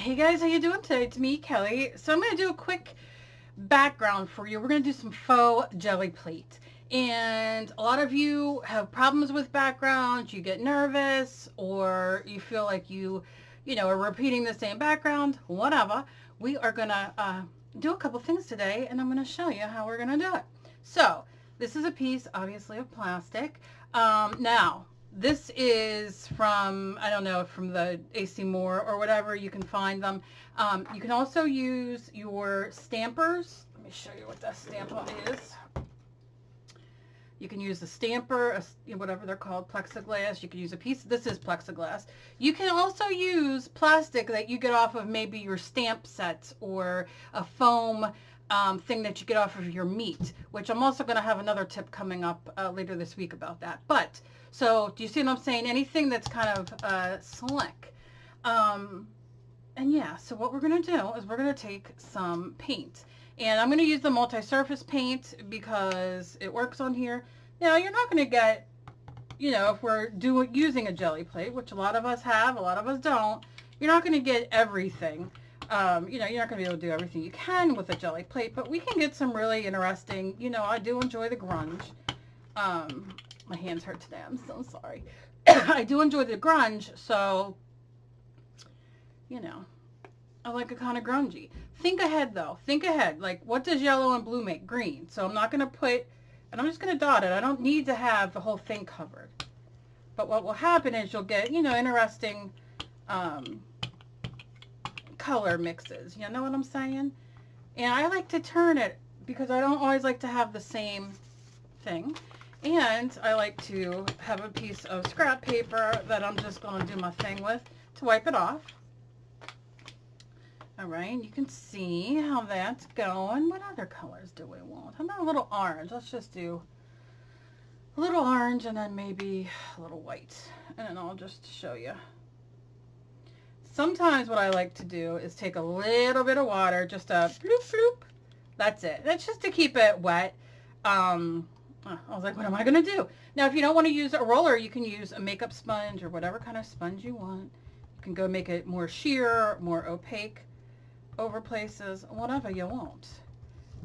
Hey guys, how you doing today? It's me, Kelly. So I'm going to do a quick background for you. We're going to do some faux jelly plate. And a lot of you have problems with backgrounds. You get nervous or you feel like you are repeating the same background, whatever. We are going to do a couple things today and I'm going to show you how we're going to do it. So this is a piece, obviously, of plastic. Now, this is from, I don't know, from the AC Moore or whatever. You can find them. You can also use your stampers. Let me show you what that stamper is. You can use a stamper, whatever they're called, plexiglass. You can use a piece. This is plexiglass. You can also use plastic that you get off of maybe your stamp sets or a foam thing that you get off of your meat, which I'm also going to have another tip coming up later this week about that. But, so do you see what I'm saying? Anything that's kind of slick. And yeah, so what we're going to do is we're going to take some paint. And I'm going to use the multi-surface paint because it works on here. Now, you're not going to get, if we're using a jelly plate, which a lot of us have, a lot of us don't, you're not going to get everything. You're not going to be able to do everything you can with a jelly plate, but we can get some really interesting, I do enjoy the grunge. My hands hurt today. I'm so sorry. I do enjoy the grunge, so, I like it kind of grungy. Think ahead, though. Think ahead. Like, what does yellow and blue make? Green. So I'm not going to put, and I'm just going to dot it. I don't need to have the whole thing covered. But what will happen is you'll get, interesting color mixes. You know what I'm saying? And I like to turn it because I don't always like to have the same thing. And I like to have a piece of scrap paper that I'm just going to do my thing with to wipe it off. All right, you can see how that's going. What other colors do we want? How about a little orange? Let's just do a little orange and then maybe a little white. And then I'll just show you. Sometimes what I like to do is take a little bit of water, just a floop floop. That's it. That's just to keep it wet. I was like, what am I going to do? Now, if you don't want to use a roller, you can use a makeup sponge or whatever kind of sponge you want. You can go make it more sheer, more opaque over places, whatever you want.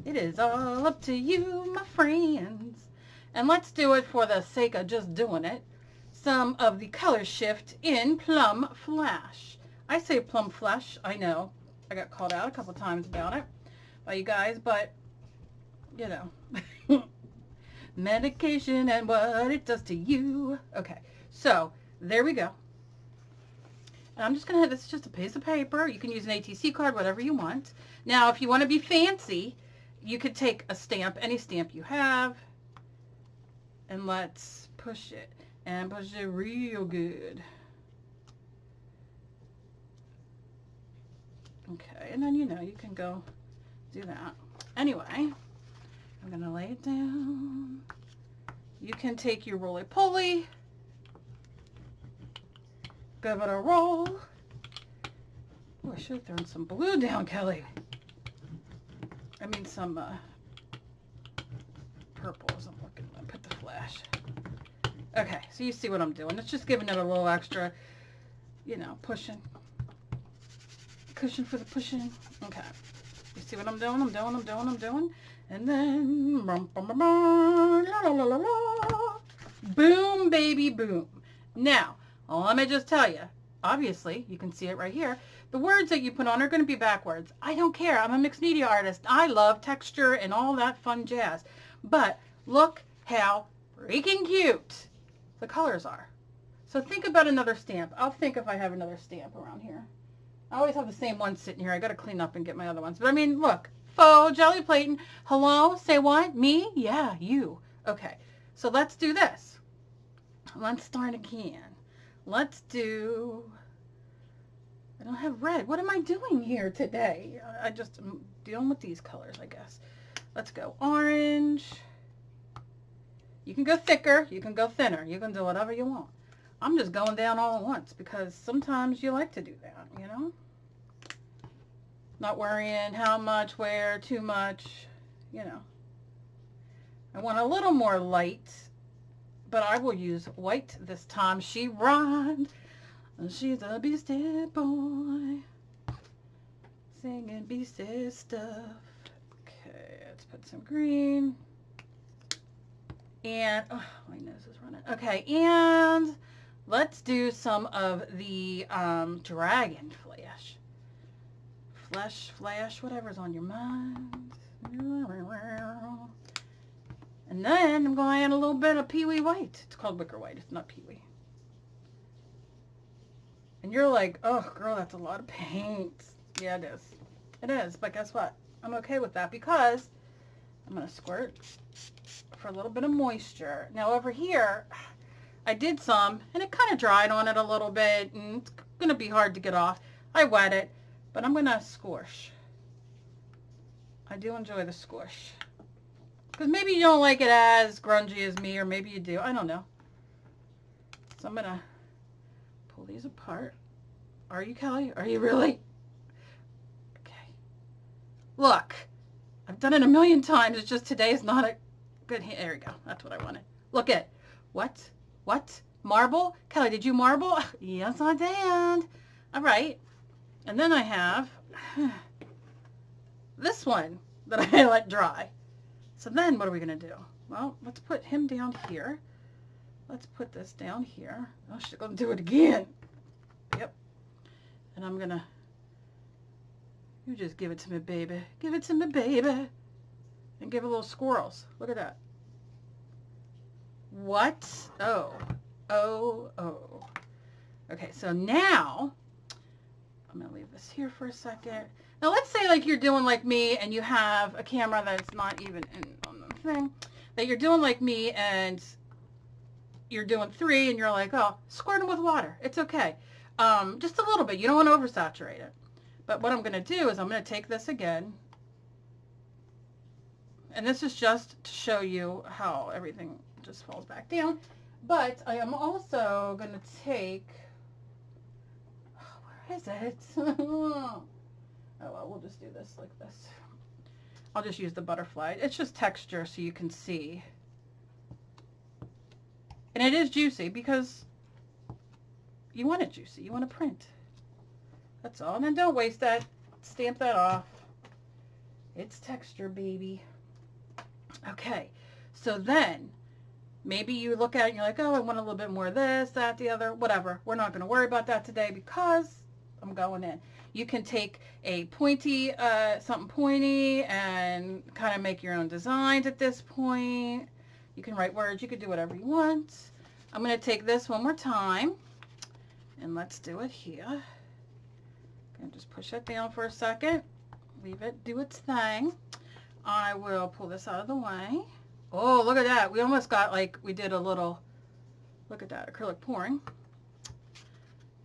It is all up to you, my friends. And let's do it for the sake of just doing it. Some of the color shift in Plum Flash. I say Plum Flash, I know. I got called out a couple times about it by you guys, but, medication and what it does to you. Okay, so there we go. And I'm just going to, this is just a piece of paper. You can use an ATC card, whatever you want. Now, if you want to be fancy, you could take a stamp, any stamp you have, and let's push it. And push it real good. Okay, and then, you can go do that. Anyway, I'm going to lay it down. You can take your roly-poly. Give it a roll. Oh, I should have thrown some blue down, Kelly. I mean some purples. I'm looking. I put the flash. Okay, so you see what I'm doing. It's just giving it a little extra, pushing. Cushion for the pushing. Okay. You see what I'm doing? I'm doing. And then, boom, baby, boom. Now, let me just tell you, obviously, you can see it right here. The words that you put on are going to be backwards. I don't care. I'm a mixed media artist. I love texture and all that fun jazz. But look how freaking cute the colors are. So think about another stamp. I'll think if I have another stamp around here. I always have the same one sitting here. I got to clean up and get my other ones. But I mean, look. Faux jelly plating. Hello? Say what? Me? Yeah, you. Okay. So let's do this. Let's start again. Let's do, I don't have red. What am I doing here today? I just am dealing with these colors, I guess. Let's go orange. You can go thicker. You can go thinner. You can do whatever you want. I'm just going down all at once because sometimes you like to do that, Not worrying how much, where, too much, I want a little more light. But I will use white this time. She rhymed. She's a beastie boy. Singing Beastie stuff. Okay, let's put some green. And, oh, my nose is running. Okay, and let's do some of the dragon flash. Flash, whatever's on your mind. And then I'm going to add a little bit of Pee-wee white. It's called wicker white. It's not Pee-wee. And you're like, oh, girl, that's a lot of paint. Yeah, it is. It is. But guess what? I'm okay with that because I'm going to squirt for a little bit of moisture. Now over here, I did some, and it kind of dried on it a little bit, and it's going to be hard to get off. I wet it, but I'm going to squish. I do enjoy the squish. Because maybe you don't like it as grungy as me, or maybe you do. I don't know. So I'm going to pull these apart. Are you, Kelly? Are you really? Okay. Look, I've done it a million times. It's just today is not a good hand. There we go. That's what I wanted. Look at what? What? Marble? Kelly, did you marble? Yes, I did. All right. And then I have this one that I let dry. So then what are we going to do? Well, let's put him down here. Let's put this down here. Oh, she's going to do it again. Yep. And I'm going to, you just give it to me, baby. Give it to me, baby. And give it little squirrels. Look at that. What? Oh. Oh, oh. Okay, so now, I'm going to leave this here for a second. Now let's say like you're doing like me and you have a camera that's not even in on the thing. That you're doing like me and you're doing 3 and you're like, oh, squirt them with water. It's okay. Just a little bit. You don't want to oversaturate it. But what I'm going to do is I'm going to take this again. And this is just to show you how everything just falls back down. But I am also going to take, oh, where is it? Oh, well, we'll just do this like this. I'll just use the butterfly. It's just texture so you can see. And it is juicy because you want it juicy. You want to print. That's all. And then don't waste that. Stamp that off. It's texture, baby. Okay. So then, maybe you look at it and you're like, oh, I want a little bit more of this, that, the other, whatever. We're not going to worry about that today because I'm going in. You can take a pointy, something pointy and kind of make your own designs at this point. You can write words. You can do whatever you want. I'm going to take this one more time and let's do it here. And just push it down for a second. Leave it do its thing. I will pull this out of the way. Oh, look at that. We almost got like we did a little, look at that, acrylic pouring.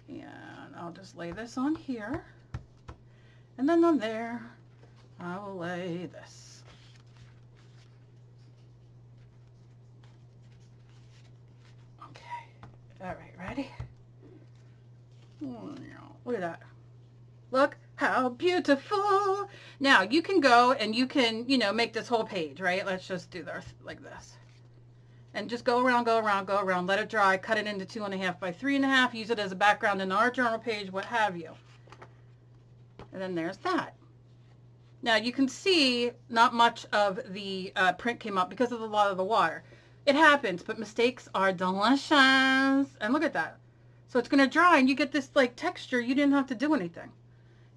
And I'll just lay this on here. And then on there, I will lay this. Okay. All right, ready? Look at that. Look how beautiful. Now you can go and you can, you know, make this whole page, right? Let's just do this like this. And just go around, go around, go around. Let it dry. Cut it into 2.5 by 3.5. Use it as a background in our journal page, what have you. And then there's that. Now you can see not much of the print came up because of a lot of the water. It happens, but mistakes are delicious. And look at that. So it's going to dry and you get this like texture. You didn't have to do anything.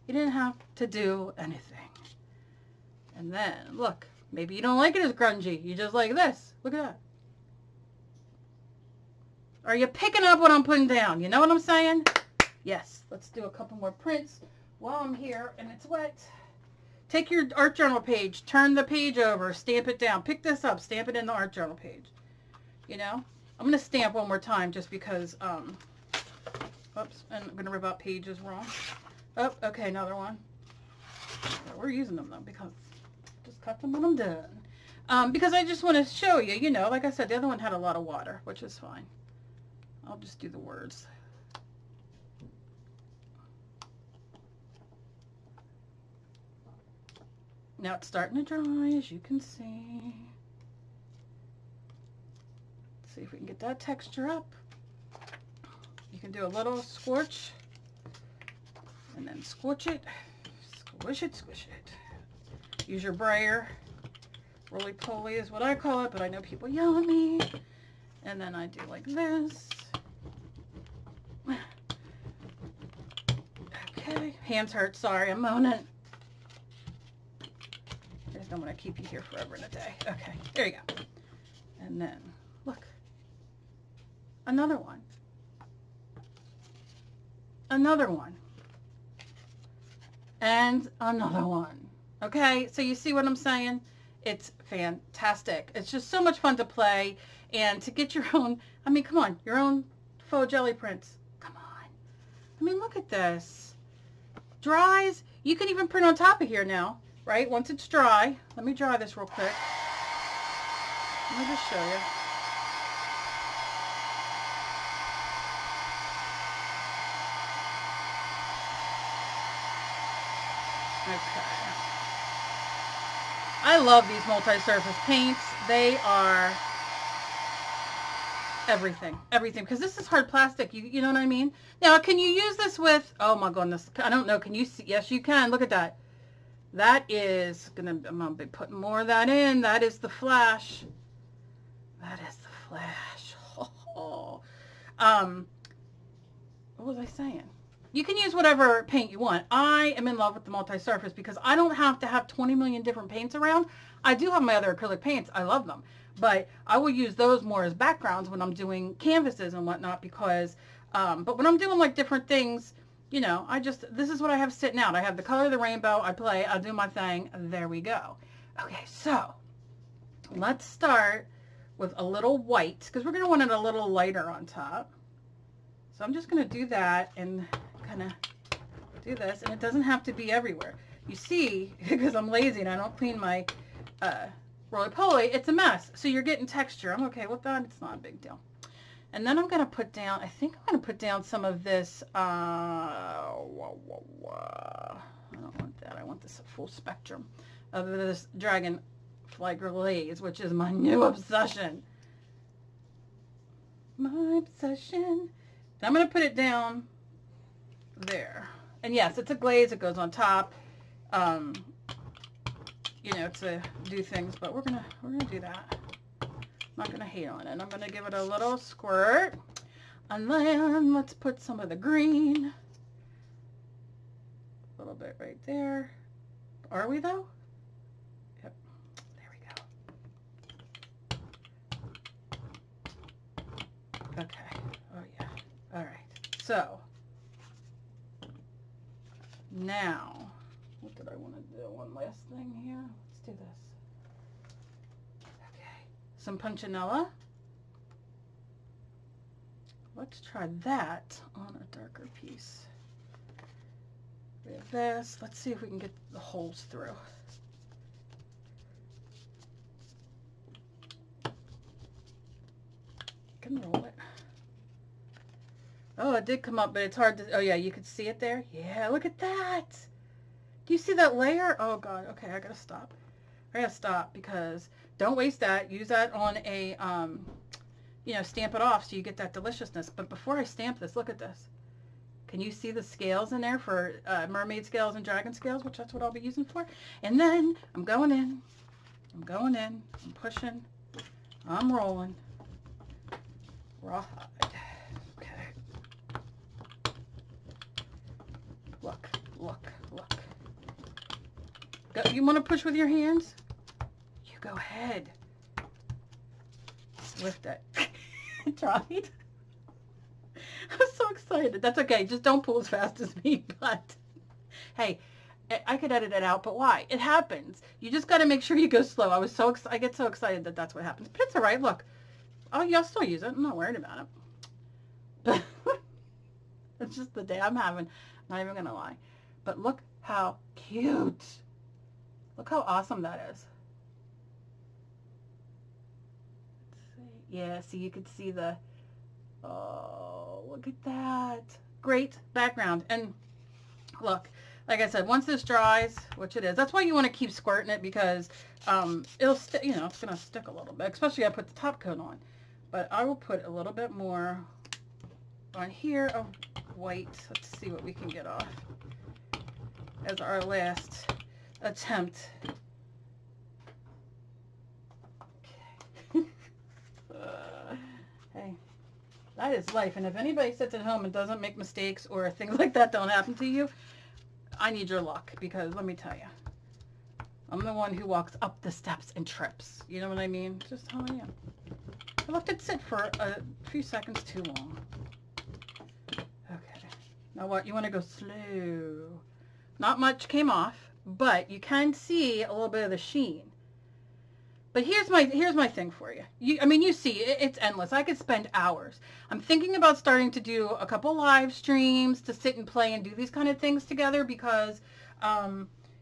You didn't have to do anything. And then, look, maybe you don't like it as grungy. You just like this. Look at that. Are you picking up what I'm putting down? You know what I'm saying? Yes. Let's do a couple more prints while I'm here and it's wet. Take your art journal page, turn the page over, stamp it down. Pick this up, stamp it in the art journal page. You know? I'm going to stamp one more time just because, oops, and I'm going to rip out pages wrong. Oh, okay, another one. We're using them though because just cut them when I'm done. Because I just want to show you, you know, like I said, the other one had a lot of water, which is fine. I'll just do the words. Now it's starting to dry, as you can see. Let's see if we can get that texture up. You can do a little scorch. And then scorch it. Squish it, squish it. Use your brayer. Roly-poly is what I call it, but I know people yell at me. And then I do like this. Okay, hands hurt, sorry, I'm moaning. I just don't want to keep you here forever and a day. Okay, there you go. And then, look. Another one. Another one. And another one. Okay, so you see what I'm saying? It's fantastic. It's just so much fun to play and to get your own, I mean, come on, your own faux jelly prints. Come on. I mean, look at this. Dries. You can even print on top of here now, right? Once it's dry. Let me dry this real quick. Let me just show you. Okay. I love these multi-surface paints. They are everything, everything. Because this is hard plastic. You know what I mean? Now, can you use this with? Oh my goodness! I don't know. Can you see? Yes, you can. Look at that. That is gonna. I'm gonna be putting more of that in. That is the flash. That is the flash. Oh. What was I saying? You can use whatever paint you want. I am in love with the multi-surface because I don't have to have 20 million different paints around. I do have my other acrylic paints. I love them. But I will use those more as backgrounds when I'm doing canvases and whatnot because, but when I'm doing like different things, you know, this is what I have sitting out. I have the color of the rainbow. I play. I do my thing. There we go. Okay, so let's start with a little white because we're going to want it a little lighter on top. So I'm just going to do that and kind of do this, and it doesn't have to be everywhere. You see, because I'm lazy and I don't clean my roly-poly, it's a mess. So you're getting texture. I'm okay with that. It's not a big deal. And then I'm going to put down, I think I'm going to put down some of this, I don't want that. I want this full spectrum of this Dragonfly Glaze, which is my new obsession. My obsession. I'm going to put it down there. And yes, it's a glaze. It goes on top, you know, to do things, but we're gonna do that. I'm not gonna hate on it. I'm gonna give it a little squirt, and then let's put some of the green. A little bit right there. Are we though? Yep. There we go. Okay. Oh yeah. All right. So now, what did I want to do? One last thing here. Let's do this. Okay. Some punchinella. Let's try that on a darker piece. We have this. Let's see if we can get the holes through. Can roll it. Oh, it did come up, but it's hard to, oh yeah, you could see it there. Yeah, look at that. Do you see that layer? Oh God, okay, I gotta stop. I gotta stop because don't waste that. Use that on a, you know, stamp it off so you get that deliciousness. But before I stamp this, look at this. Can you see the scales in there for mermaid scales and dragon scales, which that's what I'll be using for? And then I'm going in, I'm pushing, I'm rolling, rawhide. Look, look, look. Go, you want to push with your hands? You go ahead. Lift it. Tried. I'm so excited. That's okay. Just don't pull as fast as me. But hey, I could edit it out. But why? It happens. You just got to make sure you go slow. I get so excited that that's what happens. But it's all right. Look. Oh, yeah, I'll still use it. I'm not worried about it. It's just the day I'm having. Not even gonna lie. But look how cute. Look how awesome that is. Let's see. Yeah, see, you could see the, oh, look at that. Great background. And look, like I said, once this dries, which it is, that's why you want to keep squirting it because it'll stick, you know, it's gonna stick a little bit, especially I put the top coat on. But I will put a little bit more on here of white. Let's see what we can get off. as our last attempt. Okay. Hey, that is life. And if anybody sits at home and doesn't make mistakes or things like that don't happen to you, I need your luck, because let me tell you, I'm the one who walks up the steps and trips. You know what I mean? Just how I am. I left it sit for a few seconds too long. Okay. Now what? You want to go slow. Not much came off, but you can see a little bit of the sheen. But here's my thing for you. I mean, you see, it's endless. I could spend hours. I'm thinking about starting to do a couple live streams to sit and play and do these kind of things together, because,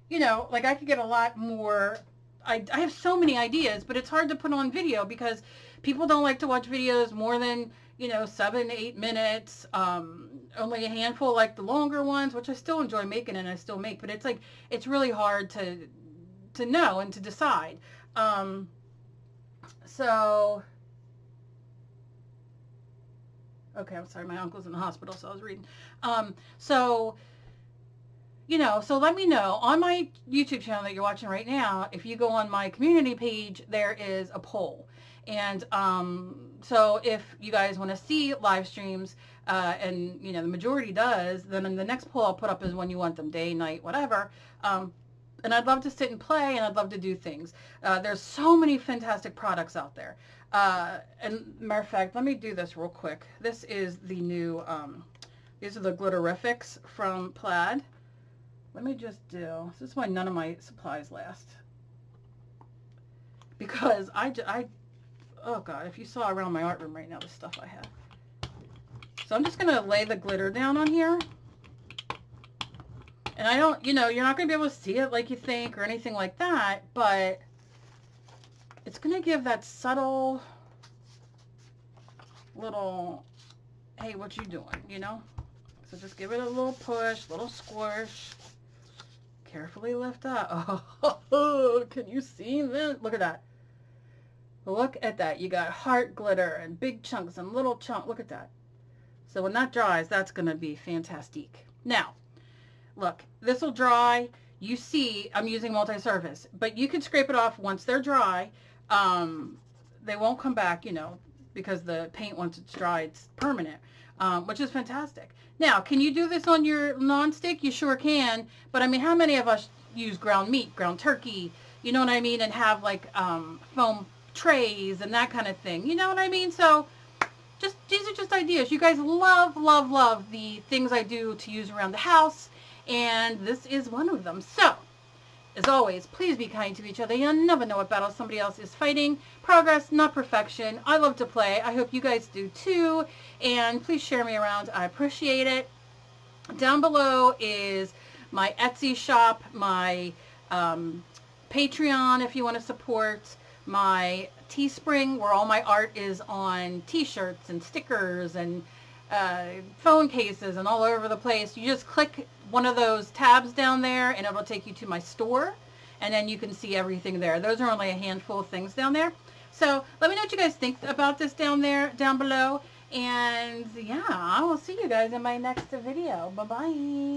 you know, like I could get a lot more. I have so many ideas, but it's hard to put on video because people don't like to watch videos more than, you know, 7, 8 minutes. Only a handful like the longer ones, which I still enjoy making and I still make, but it's like, it's really hard to know and to decide. So, okay, I'm sorry, my uncle's in the hospital, so I was reading. So, you know, so let me know on my YouTube channel that you're watching right now. If you go on my community page, there is a poll. And so if you guys want to see live streams, and, you know, the majority does, then in the next poll I'll put up is when you want them, day, night, whatever. And I'd love to sit and play, and I'd love to do things. There's so many fantastic products out there. And matter of fact, let me do this real quick. This is the new, these are the Glitterifics from Plaid. Let me just do, this is why none of my supplies last. Because oh God, if you saw around my art room right now, the stuff I have. So I'm just going to lay the glitter down on here. And I don't, you know, you're not going to be able to see it like you think or anything like that, but it's going to give that subtle little, hey, what you doing, you know? So just give it a little push, little squish. Carefully lift up. Oh, can you see that? Look at that. Look at that. You got heart glitter and big chunks and little chunks. Look at that. So when that dries, that's going to be fantastic. Now, look, this will dry. You see, I'm using multi-surface, but you can scrape it off once they're dry. They won't come back, you know, because the paint, once it's dry, it's permanent, which is fantastic. Now, can you do this on your nonstick? You sure can. But I mean, how many of us use ground meat, ground turkey, you know what I mean, and have like foam trays and that kind of thing, you know what I mean? So just, these are just ideas. You guys love, love, love the things I do to use around the house, and this is one of them. So, as always, please be kind to each other. You never know what battle somebody else is fighting. Progress, not perfection. I love to play. I hope you guys do too, and please share me around. I appreciate it. Down below is my Etsy shop, my Patreon if you want to support, my Teespring where all my art is on t-shirts and stickers and phone cases and all over the place. You just click one of those tabs down there and it'll take you to my store, and then you can see everything there. Those are only a handful of things down there. So let me know what you guys think about this down below. And yeah, I will see you guys in my next video. Bye-bye.